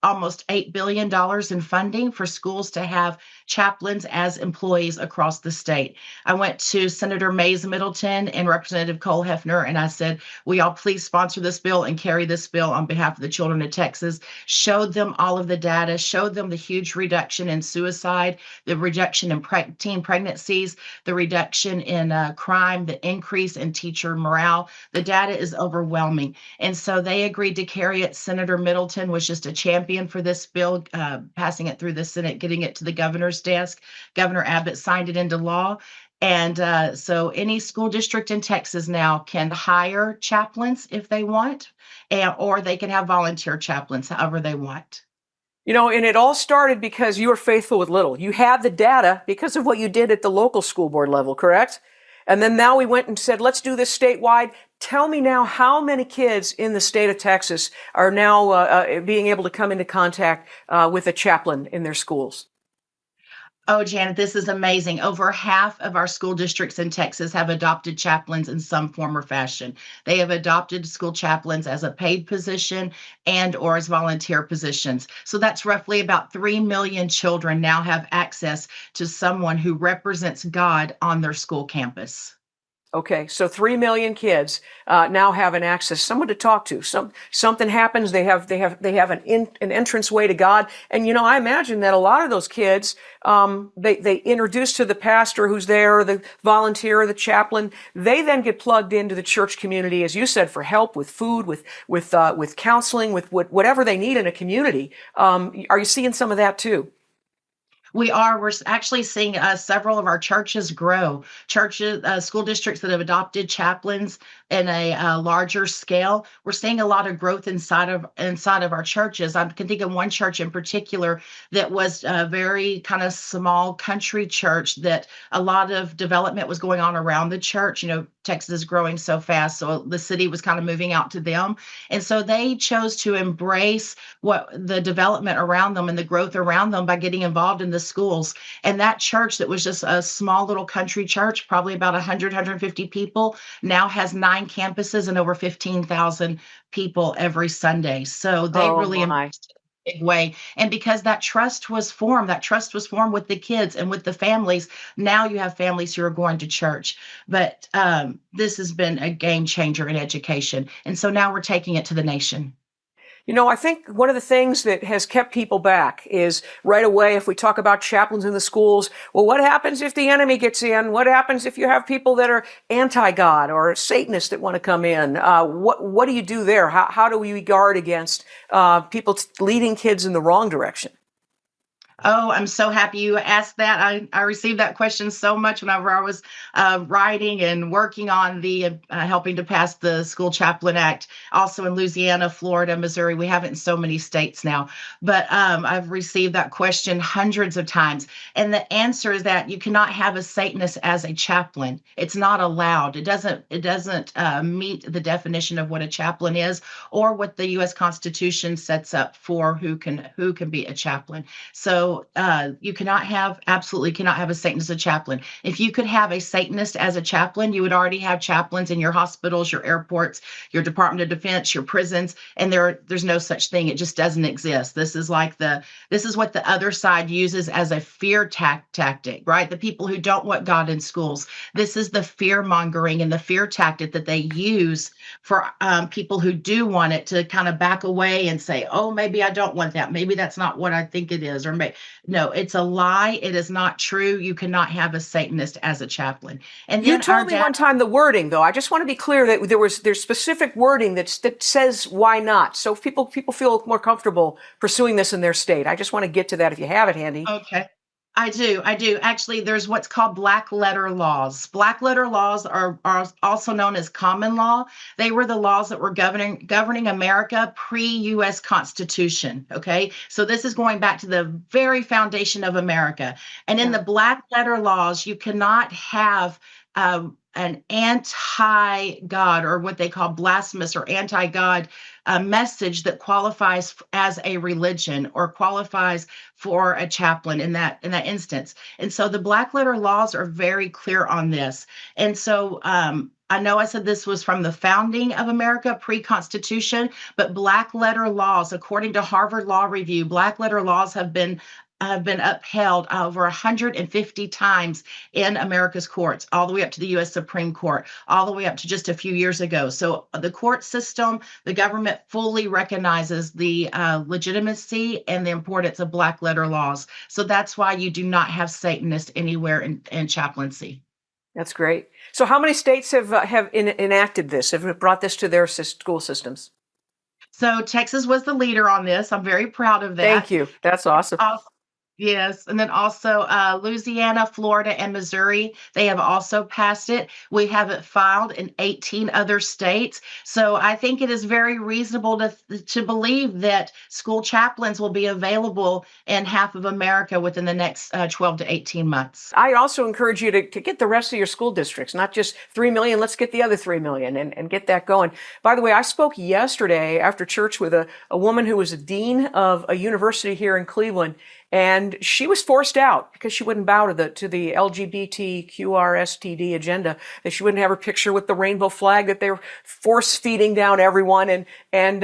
almost $8 billion in funding for schools to have chaplains as employees across the state. I went to Senator Mays Middleton and Representative Cole Hefner, and I said, will y'all please sponsor this bill and carry this bill on behalf of the children of Texas? Showed them all of the data, showed them the huge reduction in suicide, the reduction in teen pregnancies, the reduction in crime, the increase in teacher morale. The data is overwhelming. And so they agreed to carry it. Senator Middleton was just a champion for this bill, passing it through the Senate, getting it to the governor's desk. Governor Abbott signed it into law. And so any school district in Texas now can hire chaplains if they want, or they can have volunteer chaplains, however they want. And it all started because you were faithful with little. You had the data because of what you did at the local school board level, correct? And then now we went and said, let's do this statewide. Tell me now how many kids in the state of Texas are now being able to come into contact with a chaplain in their schools? Oh, Janet, this is amazing. Over half of our school districts in Texas have adopted chaplains in some form or fashion. They have adopted school chaplains as a paid position and or as volunteer positions. So that's roughly about 3 million children now have access to someone who represents God on their school campus. Okay, so 3 million kids now have an access, someone to talk to. Something happens, they have an entrance way to God. And I imagine that a lot of those kids, they introduce to the pastor who's there, the volunteer, the chaplain. They then get plugged into the church community, as you said, for help with food, with counseling, with whatever they need in a community. Are you seeing some of that too? We're actually seeing several of our churches grow. School districts that have adopted chaplains in a larger scale. We're seeing a lot of growth inside of our churches. I can think of one church in particular that was a very kind of small country church that a lot of development was going on around the church. Texas is growing so fast, so the city was kind of moving out to them. And so they chose to embrace what the development around them and the growth around them by getting involved in the schools. And that church that was just a small little country church, probably about 150 people, now has 9 campuses and over 15,000 people every Sunday. So they really my. big way. And because that trust was formed, with the kids and with the families. Now you have families who are going to church. But this has been a game changer in education. And so now we're taking it to the nation. I think one of the things that has kept people back is right away, if we talk about chaplains in the schools, well, what happens if the enemy gets in? What happens if you have people that are anti-God or Satanists that want to come in? What do you do there? How do we guard against people leading kids in the wrong direction? Oh, I'm so happy you asked that. I received that question so much whenever I was writing and working on the helping to pass the School Chaplain Act. Also in Louisiana, Florida, Missouri. We have it in so many states now. But I've received that question hundreds of times. And the answer is that you cannot have a Satanist as a chaplain. It's not allowed. It doesn't meet the definition of what a chaplain is or what the U.S. Constitution sets up for who can be a chaplain. So you absolutely cannot have a Satanist as a chaplain. If you could have a Satanist as a chaplain, you would already have chaplains in your hospitals, your airports, your Department of Defense, your prisons, and there's no such thing. It just doesn't exist. This is what the other side uses as a fear tactic, right? The people who don't want God in schools. This is the fear mongering and the fear tactic that they use for people who do want it to kind of back away and say, oh, maybe I don't want that. Maybe that's not what I think it is, or no, it's a lie. It is not true. You cannot have a Satanist as a chaplain. And you told me one time the wording, though. I just want to be clear that there's specific wording that says why not. So if people feel more comfortable pursuing this in their state. I just want to get to that if you have it handy. Okay. I do. Actually, there's what's called black letter laws. Black letter laws are also known as common law. They were the laws that were governing America pre-U.S. Constitution. Okay, so this is going back to the very foundation of America. And in the black letter laws, you cannot have an anti-God or what they call blasphemous or anti-God message that qualifies as a religion or qualifies for a chaplain in that instance. And so the black letter laws are very clear on this. And so I know I said this was from the founding of America, pre-Constitution, but black letter laws, according to Harvard Law Review, black letter laws have been upheld over 150 times in America's courts, all the way up to the U.S. Supreme Court, all the way up to just a few years ago. So the court system, the government fully recognizes the legitimacy and the importance of black letter laws. So that's why you do not have Satanists anywhere in chaplaincy. That's great. So how many states have enacted this, have brought this to their school systems? So Texas was the leader on this. I'm very proud of that. Thank you. That's awesome. Yes. And then also Louisiana, Florida, and Missouri, they have also passed it. We have it filed in 18 other states. So I think it is very reasonable to believe that school chaplains will be available in half of America within the next 12 to 18 months. I also encourage you to get the rest of your school districts, not just 3 million. Let's get the other 3 million and get that going. By the way, I spoke yesterday after church with a woman who was a dean of a university here in Cleveland. And she was forced out because she wouldn't bow to the LGBTQRSTD agenda, that she wouldn't have her picture with the rainbow flag that they were force feeding down everyone. And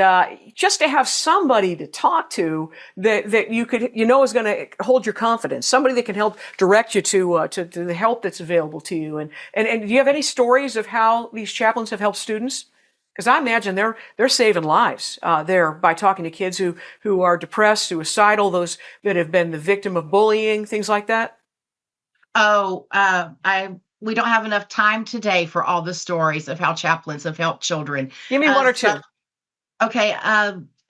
just to have somebody to talk to that you could, is going to hold your confidence, somebody that can help direct you to the help that's available to you. And do you have any stories of how these chaplains have helped students? Because I imagine they're saving lives there by talking to kids who are depressed, suicidal, those that have been the victim of bullying, things like that. Oh, we don't have enough time today for all the stories of how chaplains have helped children. Give me one or two. Okay.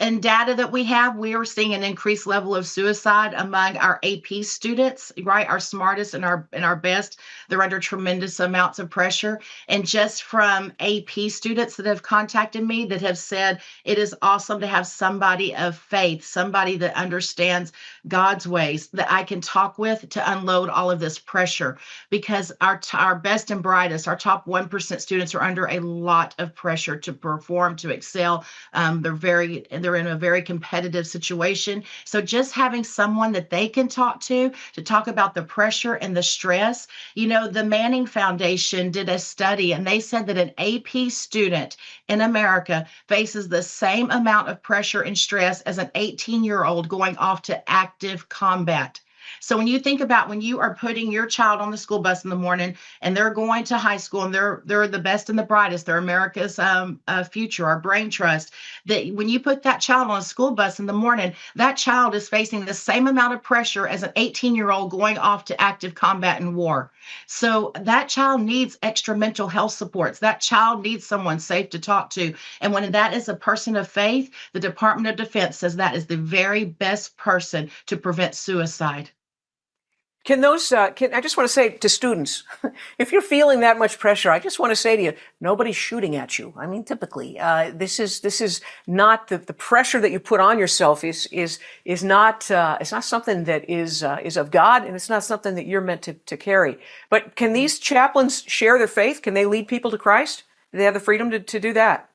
And data that we have, we are seeing an increased level of suicide among our AP students, right? Our smartest and our best. They're under tremendous amounts of pressure. And just from AP students that have contacted me that have said it is awesome to have somebody of faith, somebody that understands God's ways that I can talk with to unload all of this pressure, because our best and brightest, our top 1% students are under a lot of pressure to perform, to excel. They're they're in a very competitive situation. So just having someone that they can talk to talk about the pressure and the stress. The Manning Foundation did a study, and they said that an AP student in America faces the same amount of pressure and stress as an 18-year-old going off to active combat. So when you think about when you are putting your child on the school bus in the morning and they're going to high school and they're the best and the brightest, they're America's future, our brain trust, that when you put that child on a school bus in the morning, that child is facing the same amount of pressure as an 18-year-old going off to active combat and war. So that child needs extra mental health supports. That child needs someone safe to talk to. And when that is a person of faith, the Department of Defense says that is the very best person to prevent suicide. I just want to say to students, if you're feeling that much pressure, I just want to say to you, nobody's shooting at you. I mean, typically, this is not the pressure that you put on yourself is not something that is of God, and it's not something that you're meant to carry. But can these chaplains share their faith? Can they lead people to Christ? Do they have the freedom to do that?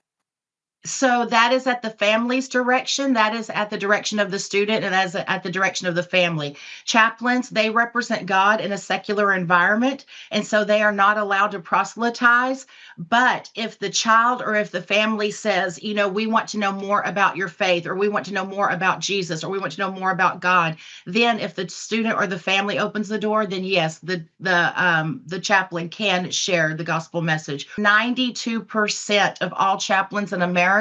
So that is at the family's direction. That is at the direction of the student, and that is at the direction of the family. Chaplains, they represent God in a secular environment, and so they are not allowed to proselytize. But if the child or if the family says, we want to know more about your faith, or we want to know more about Jesus, or we want to know more about God, then if the student or the family opens the door, then yes, the chaplain can share the gospel message. 92% of all chaplains in America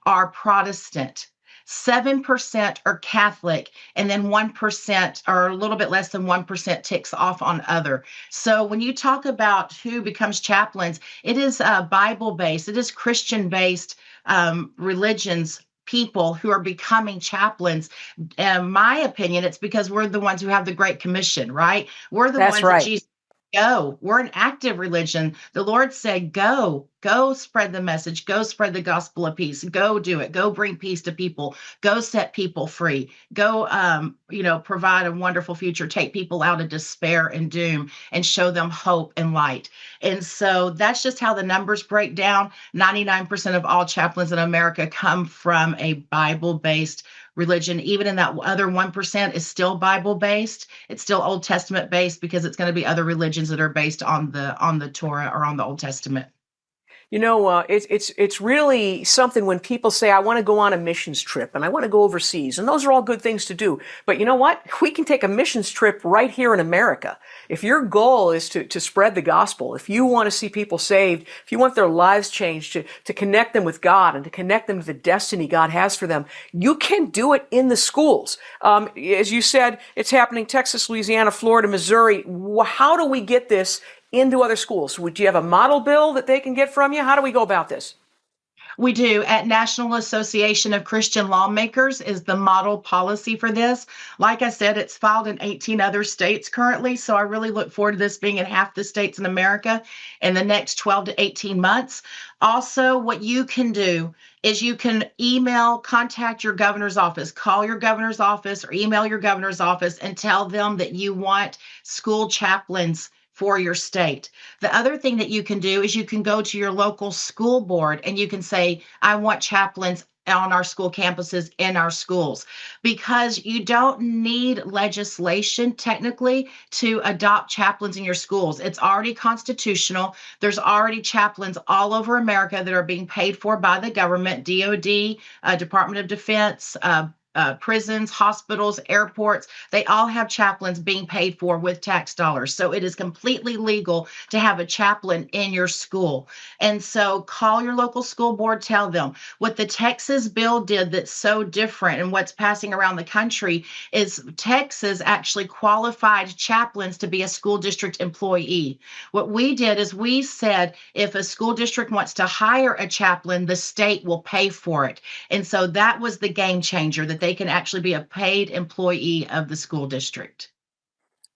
are Protestant. 7% are Catholic, and then 1% or a little bit less than 1% ticks off on other. So when you talk about who becomes chaplains, it is Bible-based, it is Christian-based religions, people who are becoming chaplains. In my opinion, it's because we're the ones who have the Great Commission, right? We're the ones that Jesus go. We're an active religion. The Lord said, go spread the message, go spread the gospel of peace, go do it, go bring peace to people, go set people free, go, provide a wonderful future, take people out of despair and doom and show them hope and light. And so that's just how the numbers break down. 99% of all chaplains in America come from a Bible-based religion. Even in that other 1% is still Bible-based. It's still Old Testament-based, because it's going to be other religions that are based on the Torah or on the Old Testament. It's really something when people say, I want to go on a missions trip and I want to go overseas. And those are all good things to do. But you know what? We can take a missions trip right here in America. If your goal is to spread the gospel, if you want to see people saved, if you want their lives changed, to connect them with God and to connect them to the destiny God has for them, you can do it in the schools. As you said, it's happening Texas, Louisiana, Florida, Missouri. How do we get this into other schools? Do you have a model bill that they can get from you? How do we go about this? We do. At National Association of Christian Lawmakers is the model policy for this. Like I said, it's filed in 18 other states currently, so I really look forward to this being in half the states in America in the next 12 to 18 months. Also, what you can do is you can contact your governor's office, call your governor's office, or email your governor's office and tell them that you want school chaplains for your state. The other thing that you can do is you can go to your local school board and you can say, I want chaplains on our school campuses in our schools, because you don't need legislation technically to adopt chaplains in your schools. It's already constitutional. There's already chaplains all over America that are being paid for by the government, DOD, Department of Defense, prisons, hospitals, airports. They all have chaplains being paid for with tax dollars. So it is completely legal to have a chaplain in your school. And so call your local school board, tell them. What the Texas bill did that's so different and what's passing around the country is Texas actually qualified chaplains to be a school district employee. What we did is we said, if a school district wants to hire a chaplain, the state will pay for it. And so that was the game changer, that they can actually be a paid employee of the school district.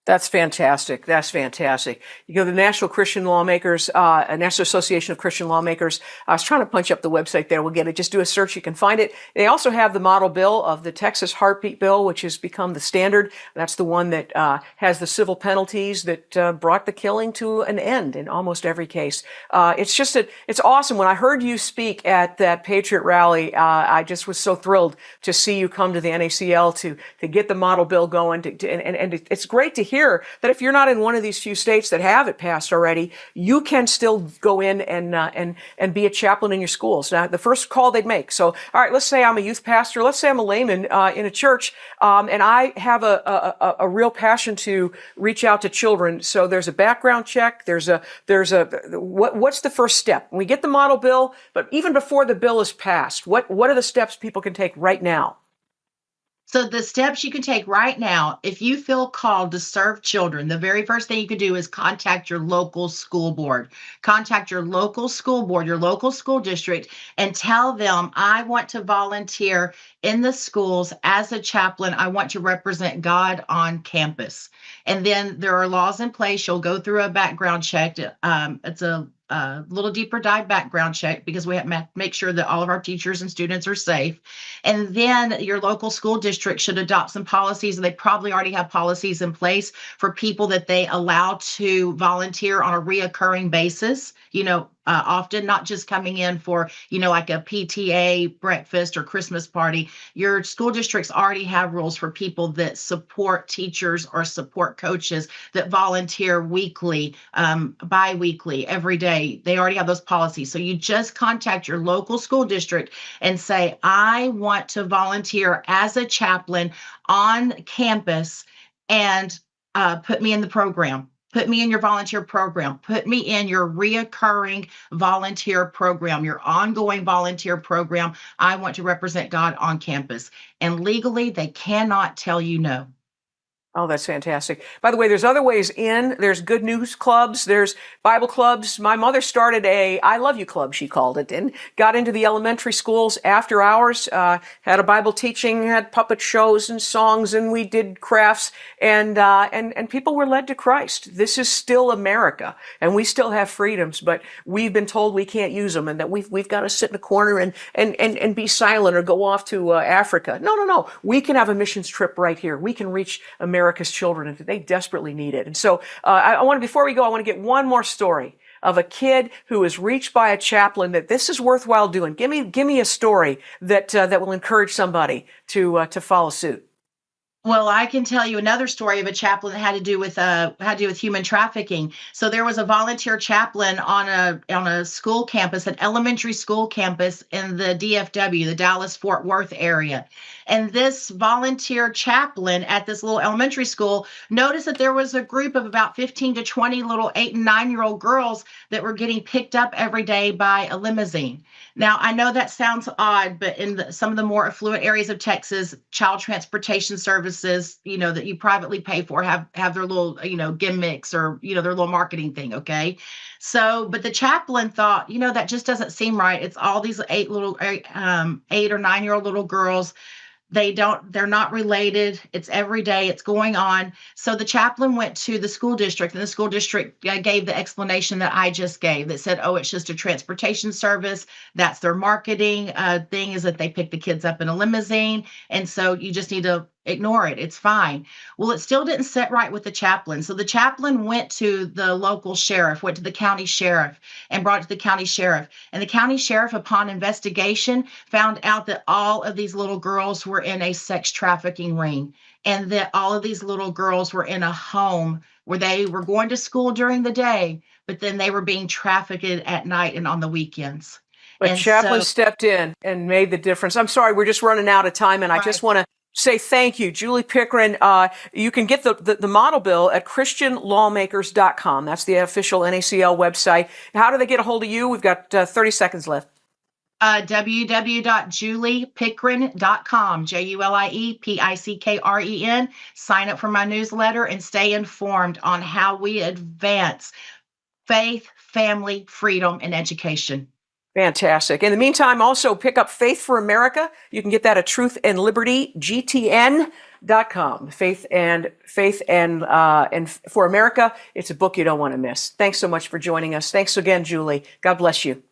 That's fantastic. That's fantastic. You go to the National Christian Lawmakers, National Association of Christian Lawmakers. I was trying to punch up the website there. We'll get it. Just do a search. You can find it. They also have the model bill of the Texas Heartbeat Bill, which has become the standard. That's the one that has the civil penalties that brought the killing to an end in almost every case. It's awesome. When I heard you speak at that Patriot rally, I just was so thrilled to see you come to the NACL to get the model bill going. And it's great to hear that if you're not in one of these few states that have it passed already, you can still go in and be a chaplain in your schools. Now, the first call they'd make. So, all right, let's say I'm a youth pastor. Let's say I'm a layman in a church, and I have a real passion to reach out to children. So there's a background check. What's the first step? We get the model bill, but even before the bill is passed, what are the steps people can take right now? So the steps you can take right now, if you feel called to serve children, the very first thing you can do is contact your local school board. Contact your local school board, your local school district, and tell them, I want to volunteer in the schools as a chaplain. I want to represent God on campus. And then there are laws in place. You'll go through a background check. It's a little deeper dive background check because we have to make sure that all of our teachers and students are safe. And then your local school district should adopt some policies, and they probably already have policies in place for people that they allow to volunteer on a reoccurring basis. Often not just coming in for, like a PTA breakfast or Christmas party. Your school districts already have rules for people that support teachers or support coaches that volunteer weekly, bi-weekly, every day. They already have those policies. So you just contact your local school district and say, I want to volunteer as a chaplain on campus, and put me in the program. Put me in your volunteer program. Put me in your reoccurring volunteer program, your ongoing volunteer program. I want to represent God on campus. And legally, they cannot tell you no. Oh, that's fantastic. By the way, there's other ways in. There's good news clubs. There's Bible clubs. My mother started a I Love You club, she called it, and got into the elementary schools after hours, had a Bible teaching, had puppet shows and songs, and we did crafts, and people were led to Christ. This is still America, and we still have freedoms, but we've been told we can't use them, and that we've got to sit in a corner and be silent or go off to Africa. No. We can have a missions trip right here. We can reach America's children, and they desperately need it. And so before we go, I want to get one more story of a kid who was reached by a chaplain that this is worthwhile doing. Give me a story that will encourage somebody to follow suit. Well, I can tell you another story of a chaplain that had to do with human trafficking. So there was a volunteer chaplain on a school campus, an elementary school campus in the DFW, the Dallas-Fort Worth area. And this volunteer chaplain at this little elementary school noticed that there was a group of about 15 to 20 little 8 and 9-year-old girls that were getting picked up every day by a limousine. Now, I know that sounds odd, but in some of the more affluent areas of Texas, child transportation services, that you privately pay for have their little, gimmicks or, their little marketing thing. Okay. So, but the chaplain thought, that just doesn't seem right. It's all these 8 or 9-year-old little girls. They're not related. It's every day. It's going on. So the chaplain went to the school district, and the school district gave the explanation that I just gave that said, oh, it's just a transportation service. That's their marketing thing, is that they pick the kids up in a limousine. And so you just need to ignore it. It's fine. Well, it still didn't sit right with the chaplain. So the chaplain went to the local sheriff, went to the county sheriff, and brought it to the county sheriff. And the county sheriff, upon investigation, found out that all of these little girls were in a sex trafficking ring, and that all of these little girls were in a home where they were going to school during the day, but then they were being trafficked at night and on the weekends. But chaplain stepped in and made the difference. I'm sorry, we're just running out of time, and I just want to say thank you, Julie Pickren. You can get the model bill at christianlawmakers.com. That's the official NACL website. How do they get a hold of you? We've got 30 seconds left. www.juliepickren.com, JULIEPICKREN. Sign up for my newsletter and stay informed on how we advance faith, family, freedom, and education. Fantastic. In the meantime, also pick up Faith for America. You can get that at Truth and Liberty, GTN. Faith and for America. It's a book you don't want to miss. Thanks so much for joining us. Thanks again, Julie. God bless you.